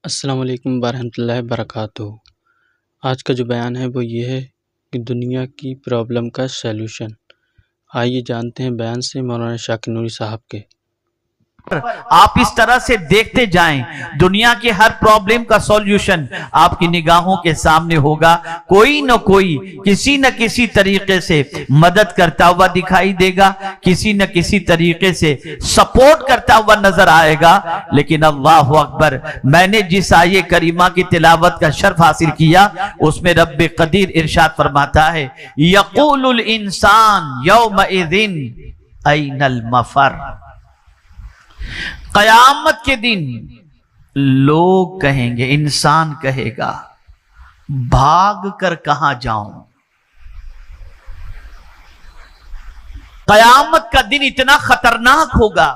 السلام علیکم ورحمۃ اللہ وبرکاتہ۔ آج کا جو بیان ہے وہ یہ ہے کہ دنیا کی پرابلم کا سیلوشن۔ آئیے جانتے ہیں بیان سے مولانا شاکر نوری صاحب کے۔ آپ اس طرح سے دیکھتے جائیں، دنیا کے ہر پرابلم کا سولوشن آپ کی نگاہوں کے سامنے ہوگا۔ کوئی نہ کوئی کسی نہ کسی طریقے سے مدد کرتا ہوا دکھائی دے گا، کسی نہ کسی طریقے سے سپورٹ کرتا ہوا نظر آئے گا۔ لیکن اللہ اکبر، میں نے جس آیے کریمہ کی تلاوت کا شرف حاصل کیا، اس میں رب قدیر ارشاد فرماتا ہے، یقول الانسان یومئذ این المفر۔ قیامت کے دن لوگ کہیں گے، انسان کہے گا، بھاگ کر کہاں جاؤں؟ قیامت کا دن اتنا خطرناک ہوگا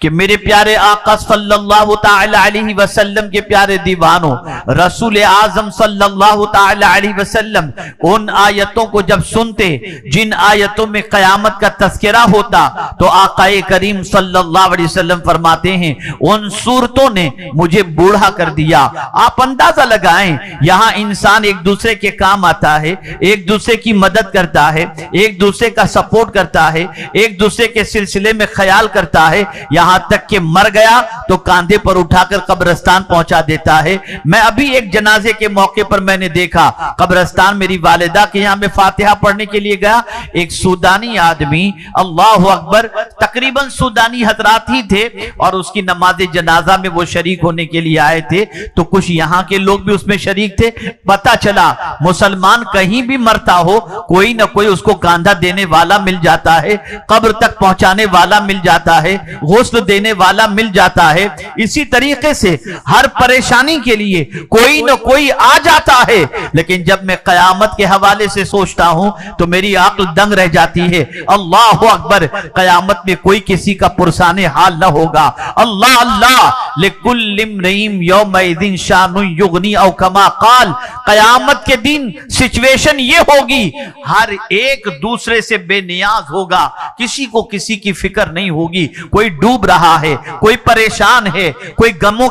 کہ میرے پیارے آقا صلی اللہ تعالی علیہ وسلم کے پیارے دیوانوں، رسول اعظم صلی اللہ تعالی علیہ وسلم ان آیتوں کو جب سنتے جن آیتوں میں قیامت کا تذکرہ ہوتا، تو آقا کریم صلی اللہ علیہ وسلم فرماتے ہیں ان صورتوں نے مجھے بوڑھا کر دیا۔ آپ اندازہ لگائیں، یہاں انسان ایک دوسرے کے کام آتا ہے، ایک دوسرے کی مدد کرتا ہے، ایک دوسرے کا سپورٹ کرتا ہے، ایک دوسرے کے سلسلے میں خیال کرتا ہے، یہاں تک کہ مر گیا تو کاندھے پر اٹھا کر قبرستان پہنچا دیتا ہے۔ میں ابھی ایک جنازے کے موقع پر میں نے دیکھا، قبرستان میری والدہ کے یہاں میں فاتحہ پڑھنے کے لیے گیا، ایک سودانی آدمی، اللہ اکبر، تقریباً سودانی حضرات ہی تھے اور اس کی نماز جنازہ میں وہ شریک ہونے کے لیے آئے تھے، تو کچھ یہاں کے لوگ بھی اس میں شریک تھے۔ پتہ چلا مسلمان کہیں بھی مرتا ہو، کوئی نہ کوئی اس کو کاندھا دینے والا مل جاتا ہے، قبر تک پہنچانے والا مل جاتا ہے، غسل دینے والا مل جاتا ہے۔ اسی طریقے سے ہر پریشانی کے لیے کوئی نہ کوئی آ جاتا ہے۔ لیکن جب میں قیامت کے حوالے سے سوچتا ہوں تو میری عقل دنگ رہ جاتی ہے۔ اللہ اکبر، قیامت میں کوئی کسی کا پرسان حال نہ ہوگا۔ اللہ اللہ، لکل امرئ یومئذ شان یغنی او کما قال۔ قیامت کے دن سچویشن یہ ہوگی، ہر ایک دوسرے سے بے نیاز ہوگا، کسی کو کسی کی فکر نہیں ہوگی۔ کوئی ڈوب رہا ہے، کوئی پریشان ہے، کوئی گموں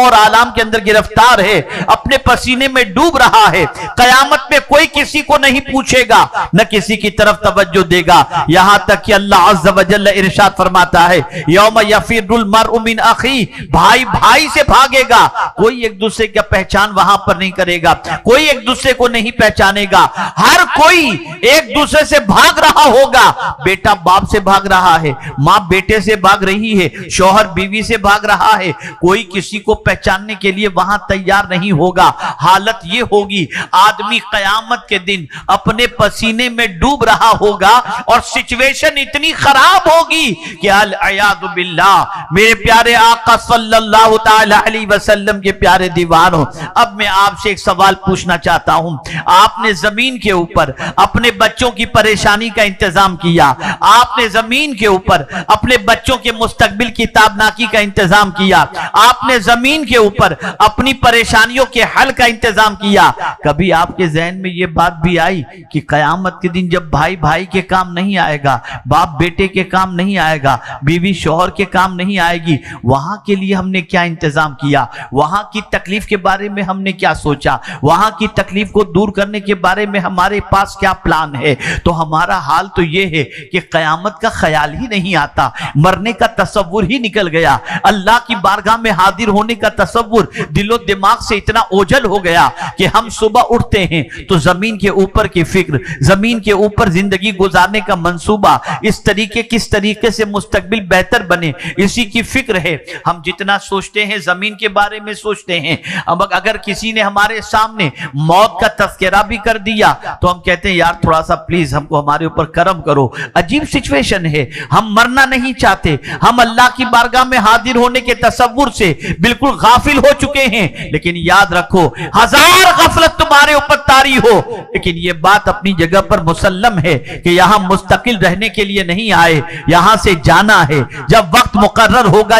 اور آلام کے اندر گرفتار ہے، اپنے پسینے میں ڈوب رہا ہے۔ قیامت میں کوئی کسی کو نہیں پوچھے گا، نہ کسی کی طرف توجہ دے گا، یہاں تک کہ اللہ عز و جل ارشاد فرماتا ہے، یوم یفر المرء من اخیہ، بھائی بھائی سے بھاگے گا، کوئی ایک دوسرے کا پہچان وہاں پر نہیں کرے گا، کوئی ایک دوسرے کو نہیں پہچانے گا، ہر کوئی ایک دوسرے سے بھاگ رہا ہوگا۔ بیٹا باپ سے بھاگ رہا ہے، ماں بیٹے سے بھاگ رہی ہے، شوہر بیوی سے بھاگ رہا ہے، کوئی کسی کو پہچاننے کے لیے وہاں تیار نہیں ہوگا۔ حالت یہ ہوگی، آدمی قیامت کے دن اپنے پسینے میں ڈوب رہا ہوگا اور سچویشن اتنی خراب ہوگی کہ العیاذ باللہ۔ میرے پیارے آقا صلی اللہ تعالی علیہ وسلم کے پیارے دیوانوں، اب میں آپ سے ایک سوال پوچھنا چاہتا ہوں۔ آپ نے زمین کے اوپر اپنے بچوں کی پریشانی کا انتظام کیا، آپ نے زمین کے اوپر اپنے بچوں کے مستقبل کی تابناکی کا انتظام کیا، آپ نے زمین کے اوپر اپنی پریشانیوں کے حل کا انتظام کیا۔ کبھی آپ کے ذہن میں یہ بات بھی آئی کہ قیامت کے دن جب بھائی بھائی کے کام نہیں آئے گا، باپ بیٹے کے کام نہیں آئے گا، بیوی شوہر کے کام نہیں آئے گی، وہاں کے لیے ہم نے کیا انتظام کیا؟ وہاں کی تکلیف کے بارے میں ہم نے کیا سوچا؟ وہاں کی تکلیف کو دور کرنے کے بارے میں ہمارے پاس کیا پلان ہے؟ تو ہمارا حال تو یہ ہے کہ قیامت کا خیال ہی نہیں آتا، مرنے کا تصور ہی نکل گیا، اللہ کی بارگاہ میں حاضر ہونے کا تصور دل و دماغ سے اتنا اوجھل ہو گیا کہ ہم صبح اٹھتے ہیں تو زمین کے اوپر کی فکر، زمین کے اوپر زندگی گزارنے کا منصوبہ، کس طریقے سے مستقبل بہتر بنے، اسی کی فکر ہے۔ ہم جتنا سوچتے ہیں زمین کے بارے میں سوچتے ہیں، اب اگر کسی نے ہمارے سامنے موت کا تذکرہ بھی کر دیا تو ہم کہتے ہیں یار تھوڑا سا پلیز ہم کو ہمارے اوپر کرم کرو۔ عجیب سچویشن ہے، ہم مرنا نہیں چاہتے، ہم اللہ کی بارگاہ میں حاضر ہونے کے تصور سے بالکل غافل ہو چکے ہیں۔ لیکن یاد رکھو، ہزار غفلت تمہارے اوپر طاری ہو، لیکن یہ بات اپنی جگہ پر مسلم ہے کہ یہاں مستقل رہنے کے لیے نہیں آئے، یہاں سے جانا ہے۔ جب وقت مقرر ہوگا